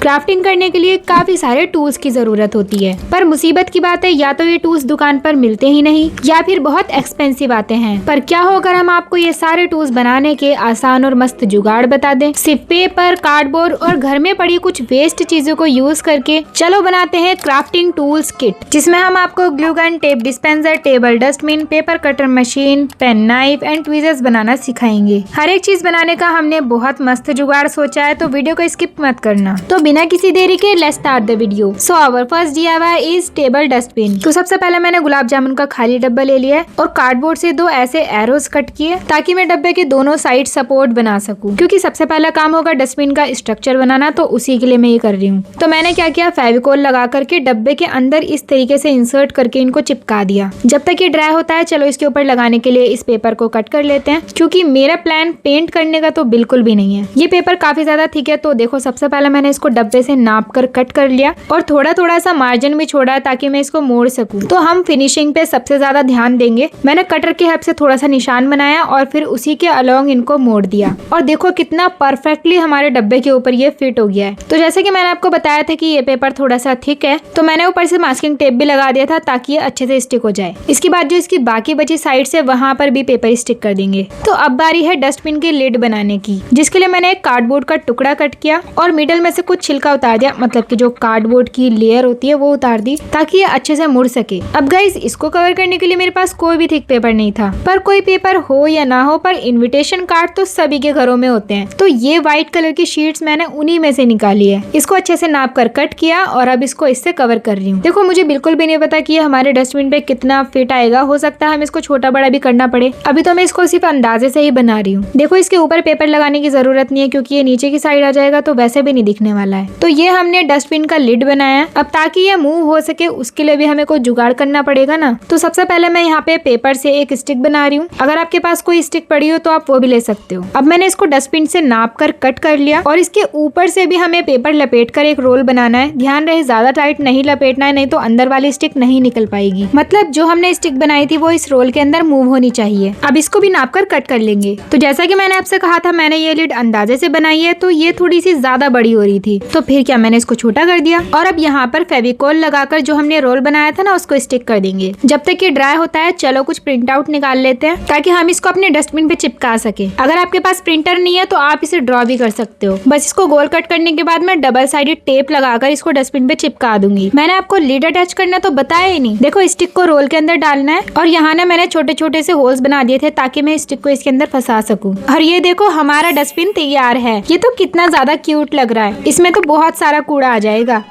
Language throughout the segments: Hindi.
क्राफ्टिंग करने के लिए काफी सारे टूल्स की जरूरत होती है, पर मुसीबत की बात है या तो ये टूल्स दुकान पर मिलते ही नहीं या फिर बहुत एक्सपेंसिव आते हैं। पर क्या हो अगर हम आपको ये सारे टूल्स बनाने के आसान और मस्त जुगाड़ बता दें। सिर्फ पेपर, कार्डबोर्ड और घर में पड़ी कुछ वेस्ट चीजों को यूज करके चलो बनाते हैं क्राफ्टिंग टूल्स किट, जिसमें हम आपको glue gun, tape dispenser, table dustbin, paper cutter machine, pen, knife and tweezers बनाना सिखाएंगे। हर एक चीज बनाने का हमने बहुत मस्त जुगाड़ सोचा है, तो वीडियो को स्किप मत करना। तो बिना किसी देरी के let's start the video. So our first DIY is table dustbin. तो सबसे पहले मैंने गुलाब जामुन का खाली डब्बा ले लिया है और कार्डबोर्ड से 2 ऐसे एरोज कट किए ताकि मैं डब्बे के दोनों साइड सपोर्ट बना सकूं, क्योंकि सबसे पहला काम होगा डस्टबिन का स्ट्रक्चर बनाना, तो उसी के लिए मैं ये कर रही हूँ। तो मैंने क्या किया, फेविकोल लगा करके डब्बे के अंदर इस तरीके से इंसर्ट करके इनको चिपका दिया। जब तक ये ड्राई होता है चलो इसके ऊपर लगाने के लिए इस पेपर को कट कर लेते हैं, क्योंकि मेरा प्लान पेंट करने का तो बिल्कुल भी नहीं है। ये पेपर काफी ज्यादा थिक है, तो देखो सबसे पहले मैंने इसको डब्बे से नाप कर कट कर लिया और थोड़ा थोड़ा सा मार्जिन भी छोड़ा है ताकि मैं इसको मोड़ सकूं। तो हम फिनिशिंग पे सबसे ज्यादा ध्यान देंगे। मैंने कटर की हेल्प से थोड़ा सा निशान बनाया और फिर उसी के अलोंग इनको मोड़ दिया और देखो कितना परफेक्टली हमारे डब्बे के ऊपर ये फिट हो गया है। तो जैसे कि मैंने आपको बताया था कि ये पेपर थोड़ा सा थिक है, तो मैंने ऊपर से मास्किंग टेप भी लगा दिया था ताकि ये अच्छे से स्टिक हो जाए। इसके बाद जो इसकी बाकी बची साइड से वहां पर भी पेपर स्टिक कर देंगे। तो अब बारी है डस्टबिन की लिड बनाने की, जिसके लिए मैंने एक कार्डबोर्ड का टुकड़ा कट किया और मिडल में से कुछ छिलका उतार दिया, मतलब कि जो कार्डबोर्ड की लेयर होती है वो उतार दी ताकि ये अच्छे से मुड़ सके। अब गाइस इसको कवर करने के लिए मेरे पास कोई भी थिक पेपर नहीं था, पर कोई पेपर हो या ना हो, पर इनविटेशन कार्ड तो सभी के घरों में होते हैं। तो ये व्हाइट कलर की शीट्स मैंने उन्हीं में से निकाली है। इसको अच्छे से नाप कर कट किया और अब इसको इससे कवर कर रही हूँ। देखो मुझे बिल्कुल भी नहीं पता कि ये हमारे डस्टबिन पे कितना फिट आएगा, हो सकता है हम इसको छोटा बड़ा भी करना पड़े। अभी तो मैं इसको सिर्फ अंदाजे से ही बना रही हूँ। देखो इसके ऊपर पेपर लगाने की जरूरत नहीं है, क्योंकि ये नीचे की साइड आ जाएगा तो वैसे भी नहीं दिखने वाला है। तो ये हमने डस्टबिन का लिड बनाया। अब ताकि ये मूव हो सके उसके लिए भी हमें कोई जुगाड़ करना पड़ेगा ना। तो सबसे पहले मैं यहाँ पे पेपर से एक स्टिक बना रही हूँ। अगर आपके पास कोई स्टिक पड़ी हो तो आप वो भी ले सकते हो। अब मैंने इसको डस्टबिन से नाप कर कट कर लिया और इसके ऊपर से भी हमें पेपर लपेट कर एक रोल बनाना है। ध्यान रहे ज्यादा टाइट नहीं लपेटना है, नहीं तो अंदर वाली स्टिक नहीं निकल पाएगी। मतलब जो हमने स्टिक बनाई थी वो इस रोल के अंदर मूव होनी चाहिए। अब इसको भी नाप कर कट कर लेंगे। तो जैसा कि मैंने आपसे कहा था मैंने ये लिड अंदाजे से बनाई है, तो ये थोड़ी सी ज्यादा बड़ी हो रही थी, तो फिर क्या मैंने इसको छोटा कर दिया और अब यहाँ पर फेविकोल लगाकर जो हमने रोल बनाया था ना उसको स्टिक कर देंगे। जब तक ये ड्राई होता है चलो कुछ प्रिंट आउट निकाल लेते हैं ताकि हम इसको अपने डस्टबिन पे चिपका सके। अगर आपके पास प्रिंटर नहीं है तो आप इसे ड्रॉ भी कर सकते हो। बस इसको गोल कट करने के बाद मैं डबल साइडेड टेप लगाकर इसको डस्टबिन पे चिपका दूंगी। मैंने आपको लिड अटैच करना तो बताया ही नहीं। देखो स्टिक को रोल के अंदर डालना है और यहाँ ना मैंने छोटे छोटे से होल्स बना दिए थे ताकि मैं स्टिक को इसके अंदर फंसा सकूं। और ये देखो हमारा डस्टबिन तैयार है। ये तो कितना ज्यादा क्यूट लग रहा है, इसमें तो बहुत सारा कूड़ा आ जाएगा।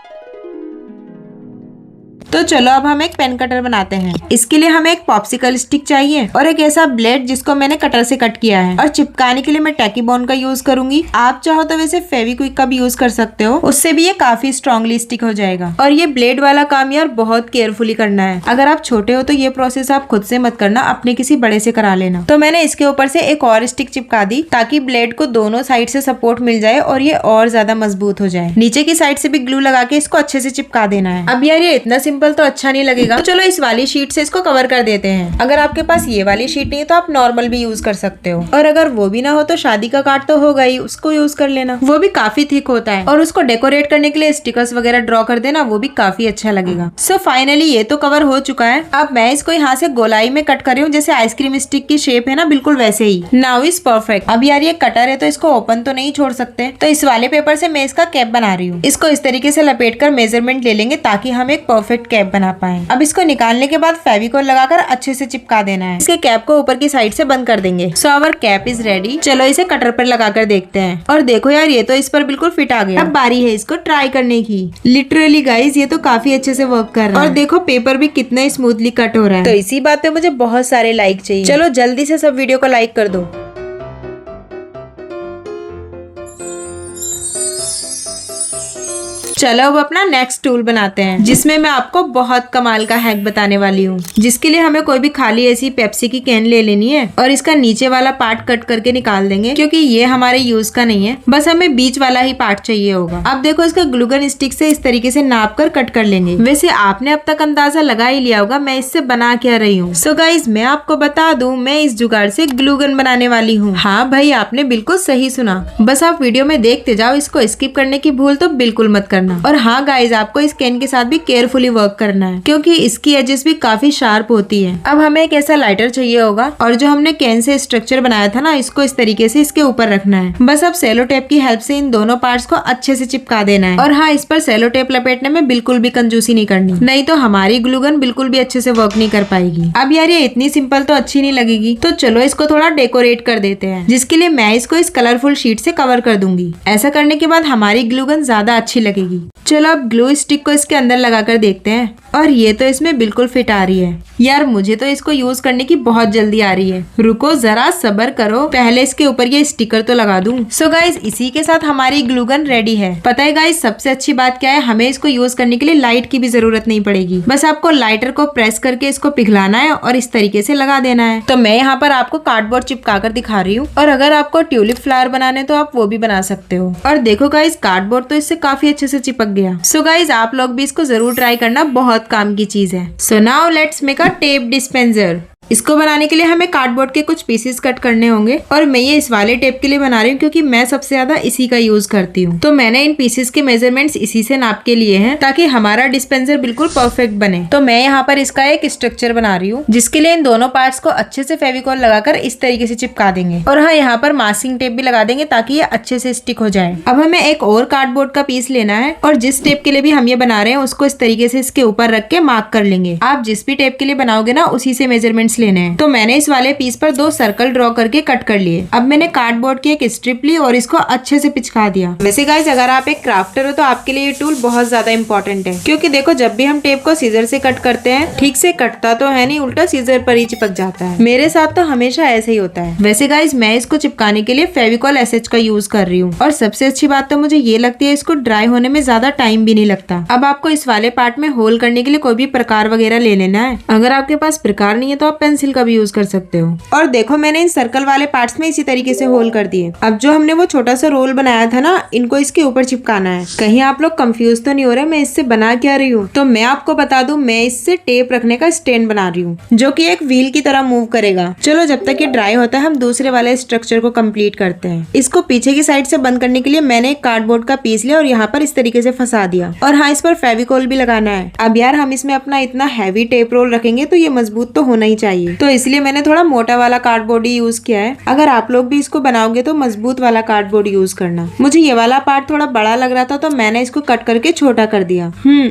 तो चलो अब हम एक पेन कटर बनाते हैं। इसके लिए हमें एक पॉप्सिकल स्टिक चाहिए और एक ऐसा ब्लेड जिसको मैंने कटर से कट किया है। और चिपकाने के लिए मैं टैकी बॉन्ड का यूज करूंगी। आप चाहो तो वैसे फेविक्विक का भी यूज कर सकते हो, उससे भी ये काफी स्ट्रांगली स्टिक हो जाएगा। और ये ब्लेड वाला काम यार बहुत केयरफुली करना है। अगर आप छोटे हो तो ये प्रोसेस आप खुद से मत करना, अपने किसी बड़े से करा लेना। तो मैंने इसके ऊपर से एक और स्टिक चिपका दी ताकि ब्लेड को दोनों साइड से सपोर्ट मिल जाए और ये और ज्यादा मजबूत हो जाए। नीचे की साइड से भी ग्लू लगा के इसको अच्छे से चिपका देना है। अब यार ये इतना सिंपल तो अच्छा नहीं लगेगा, तो चलो इस वाली शीट से इसको कवर कर देते हैं। अगर आपके पास ये वाली शीट नहीं है तो आप नॉर्मल भी यूज कर सकते हो। और अगर वो भी ना हो तो शादी का कार्ड तो होगा ही, उसको यूज कर लेना। वो भी काफी थिक होता है और उसको डेकोरेट करने के लिए स्टिकर्स वगैरह ड्रॉ कर देना, वो भी काफी अच्छा लगेगा। सो फाइनली ये तो कवर हो चुका है। अब मैं इसको यहाँ से गोलाई में कट कर रही हूँ, जैसे आइसक्रीम स्टिक की शेप है ना, बिल्कुल वैसे ही। Now is perfect. अब यार ये कटर है तो इसको ओपन तो नहीं छोड़ सकते, तो इस वाले पेपर से मैं इसका कैप बना रही हूँ। इसको इस तरीके से लपेट कर मेजरमेंट ले लेंगे ताकि हम एक परफेक्ट कैप बना पाए। अब इसको निकालने के बाद फेविकोल लगाकर अच्छे से चिपका देना है। इसके कैप को ऊपर की साइड से बंद कर देंगे। So our cap is ready. चलो इसे कटर पर लगाकर देखते हैं। और देखो यार ये तो इस पर बिल्कुल फिट आ गया। अब बारी है इसको ट्राई करने की। लिटरली गाइस ये तो काफी अच्छे से वर्क कर रहा है। और देखो पेपर भी कितना स्मूथली कट हो रहा है। तो इसी बात पे मुझे बहुत सारे लाइक चाहिए। चलो जल्दी से सब वीडियो को लाइक कर दो। चलो अब अपना नेक्स्ट टूल बनाते हैं, जिसमें मैं आपको बहुत कमाल का हैक बताने वाली हूँ। जिसके लिए हमें कोई भी खाली ऐसी पेप्सी की कैन ले लेनी है और इसका नीचे वाला पार्ट कट करके निकाल देंगे, क्योंकि ये हमारे यूज का नहीं है, बस हमें बीच वाला ही पार्ट चाहिए होगा। अब देखो इसका ग्लूगन स्टिक से इस तरीके से नाप कर कट कर लेंगे। वैसे आपने अब तक अंदाजा लगा ही लिया होगा मैं इससे बना क्या रही हूँ। सो गाइज मैं आपको बता दूं, मैं इस जुगाड़ से ग्लूगन बनाने वाली हूँ। हाँ भाई, आपने बिल्कुल सही सुना। बस आप वीडियो में देखते जाओ, इसको स्किप करने की भूल तो बिल्कुल मत करना। और हाँ गाइज, आपको इस कैन के साथ भी केयरफुली वर्क करना है, क्योंकि इसकी एजेस भी काफी शार्प होती है। अब हमें एक ऐसा लाइटर चाहिए होगा और जो हमने कैन से स्ट्रक्चर बनाया था ना, इसको इस तरीके से इसके ऊपर रखना है। बस अब सेलो टेप की हेल्प से इन दोनों पार्ट्स को अच्छे से चिपका देना है। और हाँ, इस पर सेलो टेप लपेटने में बिल्कुल भी कंजूसी नहीं करनी, नहीं तो हमारी ग्लूगन बिल्कुल भी अच्छे से वर्क नहीं कर पाएगी। अब यार ये इतनी सिंपल तो अच्छी नहीं लगेगी, तो चलो इसको थोड़ा डेकोरेट कर देते हैं, जिसके लिए मैं इसको इस कलरफुल शीट से कवर कर दूंगी। ऐसा करने के बाद हमारी ग्लूगन ज्यादा अच्छी लगेगी। चलो अब ग्लू स्टिक को इसके अंदर लगाकर देखते हैं, और ये तो इसमें बिल्कुल फिट आ रही है। यार मुझे तो इसको यूज करने की बहुत जल्दी आ रही है, रुको जरा सब्र करो, पहले इसके ऊपर ये स्टिकर तो लगा दूं। सो गाइज इसी के साथ हमारी ग्लूगन रेडी है। पता है गाइज सबसे अच्छी बात क्या है, हमें इसको यूज करने के लिए लाइट की भी जरूरत नहीं पड़ेगी। बस आपको लाइटर को प्रेस करके इसको पिघलाना है और इस तरीके से लगा देना है। तो मैं यहाँ पर आपको कार्डबोर्ड चिपका कर दिखा रही हूँ, और अगर आपको ट्यूलिप फ्लावर बनाने तो आप वो भी बना सकते हो। और देखो गाइज कार्डबोर्ड तो इससे काफी अच्छे से चिपक गया। सो गाइज आप लोग भी इसको जरूर ट्राई करना, बहुत काम की चीज है। सो now let's make a tape dispenser. इसको बनाने के लिए हमें कार्डबोर्ड के कुछ पीसेस कट करने होंगे, और मैं ये इस वाले टेप के लिए बना रही हूँ क्योंकि मैं सबसे ज्यादा इसी का यूज करती हूँ। तो मैंने इन पीसेस के मेजरमेंट्स इसी से नाप के लिए हैं, ताकि हमारा डिस्पेंसर बिल्कुल परफेक्ट बने। तो मैं यहाँ पर इसका एक स्ट्रक्चर बना रही हूँ, जिसके लिए इन दोनों पार्ट्स को अच्छे से फेविकॉल लगाकर इस तरीके से चिपका देंगे। और हाँ, यहाँ पर मास्किंग टेप भी लगा देंगे ताकि ये अच्छे से स्टिक हो जाए। अब हमें एक और कार्डबोर्ड का पीस लेना है, और जिस टेप के लिए भी हम ये बना रहे हैं उसको इस तरीके से इसके ऊपर रख के मार्क कर लेंगे। आप जिस भी टेप के लिए बनाओगे ना, उसी से मेजरमेंट्स लेने हैं। तो मैंने इस वाले पीस पर 2 सर्कल ड्रॉ करके कट कर लिए। अब मैंने कार्डबोर्ड की एक स्ट्रिप ली और इसको अच्छे से पिचका दिया। वैसे गाइस अगर आप एक क्राफ्टर हो तो आपके लिए ये टूल बहुत ज्यादा इंपॉर्टेंट है, क्योंकि देखो जब भी हम टेप को सीजर से कट करते हैं, ठीक से कटता तो है नहीं, उल्टा सीजर पर ही चिपक जाता है। मेरे साथ तो हमेशा ऐसे ही होता है। वैसे गाइस मैं इसको चिपकाने के लिए फेविकॉल एसएच का यूज कर रही हूँ, और सबसे अच्छी बात तो मुझे ये लगती है इसको ड्राई होने में ज्यादा टाइम भी नहीं लगता। अब आपको इस वाले पार्ट में होल करने के लिए कोई भी प्रकार वगैरह ले लेना है। अगर आपके पास प्रकार नहीं है तो आप पेंसिल का भी यूज कर सकते हो। और देखो मैंने इन सर्कल वाले पार्ट्स में इसी तरीके से होल कर दिए। अब जो हमने वो छोटा सा रोल बनाया था ना, इनको इसके ऊपर चिपकाना है। कहीं आप लोग कंफ्यूज तो नहीं हो रहे मैं इससे बना क्या रही हूँ? तो मैं आपको बता दूं, मैं इससे टेप रखने का स्टैंड बना रही हूँ, जो कि एक व्हील की तरह मूव करेगा। चलो जब तक ये ड्राई होता है हम दूसरे वाले स्ट्रक्चर को कंप्लीट करते हैं। इसको पीछे की साइड से बंद करने के लिए मैंने एक कार्डबोर्ड का पीस लिया और यहाँ पर इस तरीके से फंसा दिया। और हाँ, इस पर फेविकोल भी लगाना है। अब यार हम इसमें अपना इतना हैवी टेप रोल रखेंगे तो ये मजबूत तो होना ही चाहिए, तो इसलिए मैंने थोड़ा मोटा वाला कार्डबोर्ड ही यूज किया है। अगर आप लोग भी इसको बनाओगे तो मजबूत वाला कार्डबोर्ड यूज करना। मुझे ये वाला पार्ट थोड़ा बड़ा लग रहा था तो मैंने इसको कट करके छोटा कर दिया।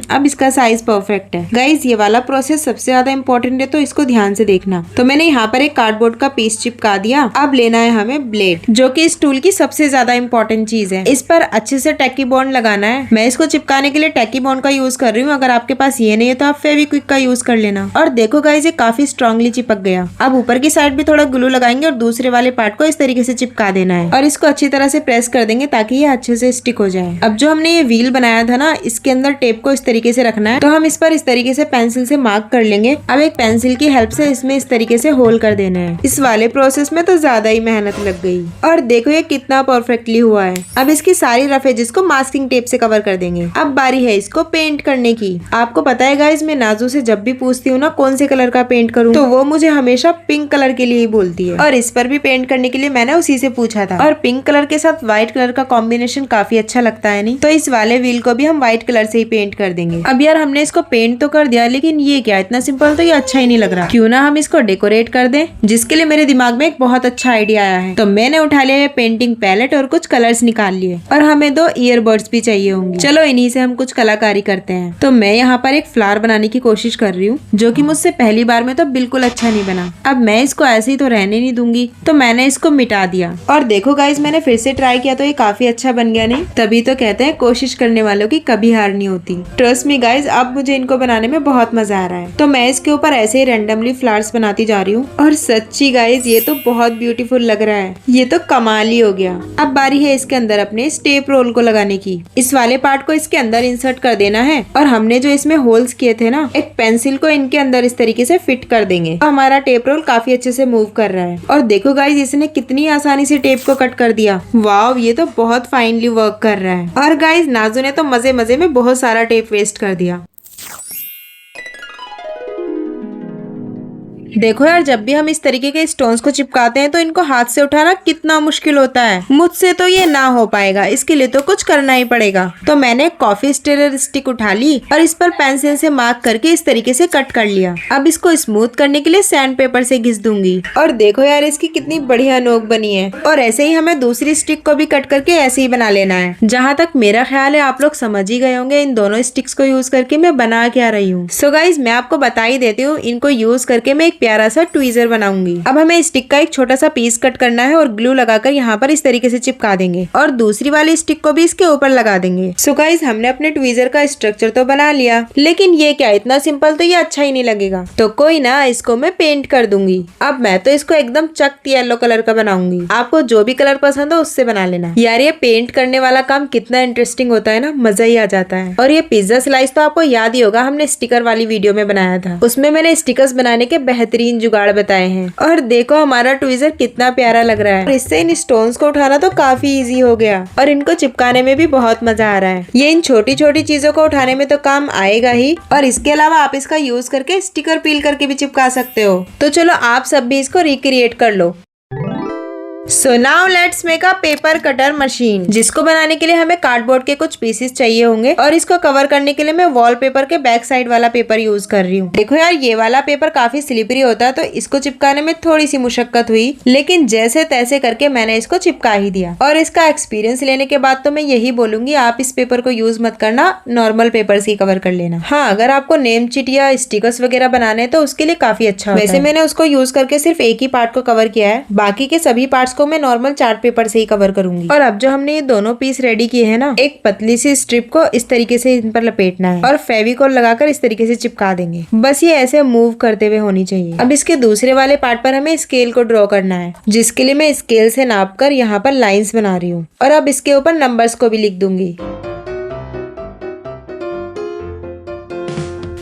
अब इसका साइज परफेक्ट है। गाइज ये वाला प्रोसेस सबसे ज्यादा इंपॉर्टेंट है, तो इसको ध्यान से देखना। तो मैंने यहाँ पर एक कार्डबोर्ड का पीस चिपका दिया। अब लेना है हमें ब्लेड, जो कि इस टूल की सबसे ज्यादा इंपॉर्टेंट चीज है। इस पर अच्छे से टैकी बॉन्ड लगाना है। मैं इसको चिपकाने के लिए टैकी बॉन्ड का यूज कर रही हूँ। अगर आपके पास ये नहीं है तो आप फेविक्विक का यूज कर लेना। और देखो गाइज ये काफी स्ट्रांगली चिपक गया। अब ऊपर की साइड भी थोड़ा ग्लू लगाएंगे और दूसरे वाले पार्ट को इस तरीके से चिपका देना है, और इसको अच्छी तरह से प्रेस कर देंगे ताकि ये अच्छे से स्टिक हो जाए। अब जो हमने ये व्हील बनाया था ना, इसके अंदर टेप को इस तरीके से रखना है। तो हम इस पर इस तरीके से पेंसिल से मार्क कर लेंगे। अब एक पेंसिल की हेल्प से इसमें इस तरीके से होल कर देना है। इस वाले प्रोसेस में तो ज्यादा ही मेहनत लग गई, और देखो ये कितना परफेक्टली हुआ है। अब इसकी सारी रफ एजेस को मास्किंग टेप से कवर कर देंगे। अब बारी है इसको पेंट करने की। आपको पता है गाइस, मैं नाजू से जब भी पूछती हूँ ना कौन से कलर का पेंट करूँ, तो वो मुझे हमेशा पिंक कलर के लिए ही बोलती है। और इस पर भी पेंट करने के लिए मैंने उसी से पूछा था, और पिंक कलर के साथ व्हाइट कलर का कॉम्बिनेशन काफी अच्छा लगता है नहीं? तो इस वाले व्हील को भी हम व्हाइट कलर से ही पेंट कर देंगे। अब यार हमने इसको पेंट तो कर दिया, लेकिन ये क्या इतना सिंपल तो ये अच्छा ही नहीं लग रहा। क्यों ना हम इसको डेकोरेट कर दें, जिसके लिए मेरे दिमाग में एक बहुत अच्छा आइडिया आया है। तो मैंने उठा लिया ये पेंटिंग पैलेट और कुछ कलर्स निकाल लिए, और हमें 2 ईयरबड्स भी चाहिए होंगे। चलो इन्हीं से हम कुछ कलाकारी करते हैं। तो मैं यहाँ पर एक फ्लावर बनाने की कोशिश कर रही हूँ, जो कि मुझसे पहली बार में तो बिल्कुल अच्छा नहीं बना। अब मैं इसको ऐसे ही तो रहने नहीं दूंगी, तो मैंने इसको मिटा दिया। और देखो गाइज, मैंने फिर से ट्राई किया तो ये काफी अच्छा बन गया। नहीं, तभी तो कहते हैं कोशिश करने वालों की कभी हार नहीं होती। ट्रस्ट मी गाइज, अब मुझे इनको बनाने में बहुत मजा आ रहा है। तो मैं इसके ऊपर ऐसे ही रैंडमली फ्लावर्स बनाती जा रही हूँ। और सच्ची गाइज, ये तो बहुत ब्यूटीफुल लग रहा है। ये तो कमाल ही हो गया। अब बारी है इसके अंदर अपने स्टेप रोल को लगाने की। इस वाले पार्ट को इसके अंदर इंसर्ट कर देना है और हमने जो इसमें होल्स किए थे ना, एक पेंसिल को इनके अंदर इस तरीके से फिट कर देंगे। तो हमारा टेप रोल काफी अच्छे से मूव कर रहा है। और देखो गाइज, इसने कितनी आसानी से टेप को कट कर दिया। वाव, ये तो बहुत फाइनली वर्क कर रहा है। और गाइज, नाजू ने तो मजे मजे में बहुत सारा टेप वेस्ट कर दिया। देखो यार, जब भी हम इस तरीके के स्टोन्स को चिपकाते हैं तो इनको हाथ से उठाना कितना मुश्किल होता है। मुझसे तो ये ना हो पाएगा, इसके लिए तो कुछ करना ही पड़ेगा। तो मैंने कॉफी स्टेरर स्टिक उठा ली और इस पर पेंसिल से मार्क करके इस तरीके से कट कर लिया। अब इसको स्मूथ करने के लिए सैंड पेपर से घिस दूंगी। और देखो यार, इसकी कितनी बढ़िया नोक बनी है। और ऐसे ही हमें दूसरी स्टिक को भी कट करके ऐसे ही बना लेना है। जहाँ तक मेरा ख्याल है, आप लोग समझ ही गए होंगे इन दोनों स्टिक्स को यूज करके मैं बना क्या रही हूँ। सो गाइज, मैं आपको बता ही देती हूँ, इनको यूज करके मैं एक प्यारा सा ट्वीजर बनाऊंगी। अब हमें स्टिक का एक छोटा सा पीस कट करना है और ग्लू लगाकर यहाँ पर इस तरीके से चिपका देंगे और दूसरी वाली स्टिक को भी इसके ऊपर लगा देंगे। सो गाइस, हमने अपने ट्वीजर का स्ट्रक्चर तो बना लिया, लेकिन ये क्या, इतना सिंपल तो ये अच्छा ही नहीं लगेगा। तो कोई ना, इसको मैं पेंट कर दूंगी। अब मैं तो इसको एकदम चक्त येलो कलर का बनाऊंगी। आपको जो भी कलर पसंद हो उससे बना लेना। यार, ये पेंट करने वाला काम कितना इंटरेस्टिंग होता है ना, मजा ही आ जाता है। और ये पिज्जा स्लाइस तो आपको याद ही होगा, हमने स्टिकर वाली वीडियो में बनाया था। उसमें मैंने स्टिकर्स बनाने के बेहतरीन जुगाड़ बताए हैं। और देखो हमारा ट्वीजर कितना प्यारा लग रहा है। और इससे इन स्टोन्स को उठाना तो काफी इजी हो गया और इनको चिपकाने में भी बहुत मजा आ रहा है। ये इन छोटी छोटी चीजों को उठाने में तो काम आएगा ही, और इसके अलावा आप इसका यूज करके स्टिकर पील करके भी चिपका सकते हो। तो चलो आप सब भी इसको रिक्रिएट कर लो। So now let's make a paper cutter machine, जिसको बनाने के लिए हमें कार्डबोर्ड के कुछ पीसेस चाहिए होंगे और इसको कवर करने के लिए मैं वॉलपेपर के बैक साइड वाला पेपर यूज कर रही हूँ। देखो यार, ये वाला पेपर काफी स्लिपरी होता है, तो इसको चिपकाने में थोड़ी सी मुशक्कत हुई, लेकिन जैसे तैसे करके मैंने इसको चिपका ही दिया। और इसका एक्सपीरियंस लेने के बाद तो मैं यही बोलूंगी, आप इस पेपर को यूज मत करना, नॉर्मल पेपर से कवर कर लेना। हाँ, अगर आपको नेम चिट या स्टिकर्स वगैरह बनाने हैं तो उसके लिए काफी अच्छा होता है। वैसे मैंने उसको यूज करके सिर्फ एक ही पार्ट को कवर किया है, बाकी के सभी पार्ट्स को मैं नॉर्मल चार्ट पेपर से ही कवर करूंगी। और अब जो हमने ये दोनों पीस रेडी किए हैं ना, एक पतली सी स्ट्रिप को इस तरीके से इन पर लपेटना है और फेविकॉल लगाकर इस तरीके से चिपका देंगे। बस ये ऐसे मूव करते हुए होनी चाहिए। अब इसके दूसरे वाले पार्ट पर हमें स्केल को ड्रॉ करना है, जिसके लिए मैं स्केल से नापकर यहाँ पर लाइंस बना रही हूँ और अब इसके ऊपर नंबर्स को भी लिख दूंगी।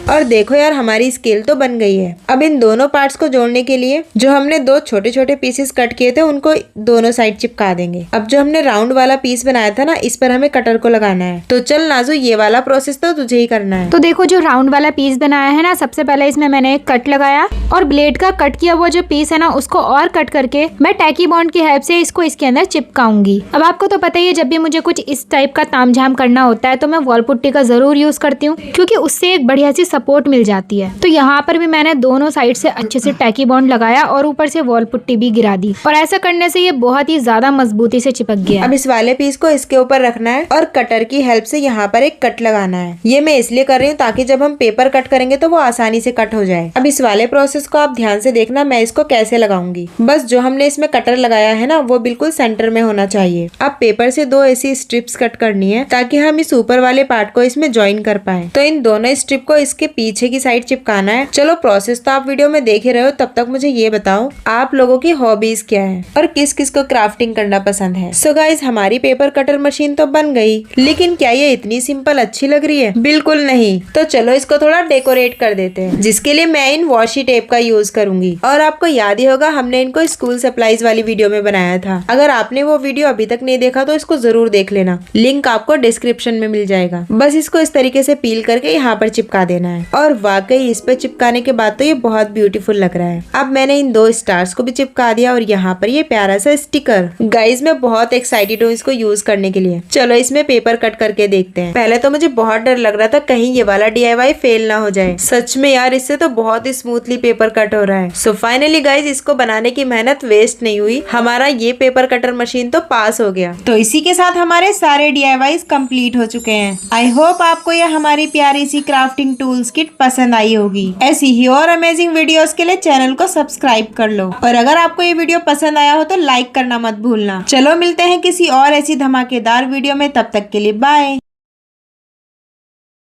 और देखो यार, हमारी स्केल तो बन गई है। अब इन दोनों पार्ट्स को जोड़ने के लिए जो हमने दो छोटे छोटे पीसेस कट किए थे उनको दोनों साइड चिपका देंगे। अब जो हमने राउंड वाला पीस बनाया था ना, इस पर हमें कटर को लगाना है। तो चल नाजू, ये वाला प्रोसेस तो तुझे ही करना है। तो देखो, जो राउंड वाला पीस बनाया है ना, सबसे पहले इसमें मैंने एक कट लगाया और ब्लेड का कट किया हुआ जो पीस है ना, उसको और कट करके मैं टैकी बॉन्ड की हेल्प से इसको इसके अंदर चिपकाऊंगी। अब आपको तो पता ही है, जब भी मुझे कुछ इस टाइप का तामझाम करना होता है तो मैं वॉल पुट्टी का जरूर यूज करती हूँ, क्योंकि उससे एक बढ़िया सी सपोर्ट मिल जाती है। तो यहाँ पर भी मैंने दोनों साइड से अच्छे से टैकी बॉन्ड लगाया और ऊपर से वॉल पुट्टी भी गिरा दी, और ऐसा करने से ये बहुत ही ज्यादा मजबूती से चिपक गया। अब इस वाले पीस को इसके ऊपर रखना है और कटर की हेल्प से यहाँ पर एक कट लगाना है। ये मैं इसलिए कर रही हूँ ताकि जब हम पेपर कट करेंगे तो वो आसानी से कट हो जाए। अब इस वाले प्रोसेस को आप ध्यान से देखना, मैं इसको कैसे लगाऊंगी। बस जो हमने इसमें कटर लगाया है ना, वो बिल्कुल सेंटर में होना चाहिए। अब पेपर से दो ऐसी स्ट्रिप्स कट करनी है ताकि हम इस ऊपर वाले पार्ट को इसमें ज्वाइन कर पाए। तो इन दोनों स्ट्रिप को इसके पीछे की साइड चिपकाना है। चलो, प्रोसेस तो आप वीडियो में देख ही रहे हो, तब तक मुझे ये बताओ, आप लोगों की हॉबीज क्या है और किस किस को क्राफ्टिंग करना पसंद है। सो गाइज, हमारी पेपर कटर मशीन तो बन गई, लेकिन क्या ये इतनी सिंपल अच्छी लग रही है? बिल्कुल नहीं। तो चलो इसको थोड़ा डेकोरेट कर देते हैं, जिसके लिए मैं इन वॉशी टेप का यूज करूंगी। और आपको याद ही होगा, हमने इनको स्कूल सप्लाईज वाली वीडियो में बनाया था। अगर आपने वो वीडियो अभी तक नहीं देखा तो इसको जरूर देख लेना, लिंक आपको डिस्क्रिप्शन में मिल जाएगा। बस इसको इस तरीके से पील करके यहाँ पर चिपका देना है, और वाकई इस पे चिपकाने के बाद तो ये बहुत ब्यूटीफुल लग रहा है। अब मैंने इन दो स्टार्स को भी चिपका दिया और यहाँ पर ये प्यारा सा स्टिकर। गाइज, मैं बहुत एक्साइटेड हूँ इसको यूज करने के लिए। चलो इसमें पेपर कट करके देखते हैं। पहले तो मुझे बहुत डर लग रहा था कहीं ये वाला DIY फेल ना हो जाए। सच में यार, इससे तो बहुत ही स्मूथली पेपर कट हो रहा है। सो फाइनली गाइज, इसको बनाने की मेहनत वेस्ट नहीं हुई, हमारा ये पेपर कटर मशीन तो पास हो गया। तो इसी के साथ हमारे सारे DIYs कंप्लीट हो चुके हैं। आई होप आपको ये हमारी प्यारी सी क्राफ्टिंग टूल्स टूल्स किट पसंद आई होगी। ऐसी ही और अमेजिंग वीडियोस के लिए चैनल को सब्सक्राइब कर लो और अगर आपको ये वीडियो पसंद आया हो तो लाइक करना मत भूलना। चलो मिलते हैं किसी और ऐसी धमाकेदार वीडियो में, तब तक के लिए बाय।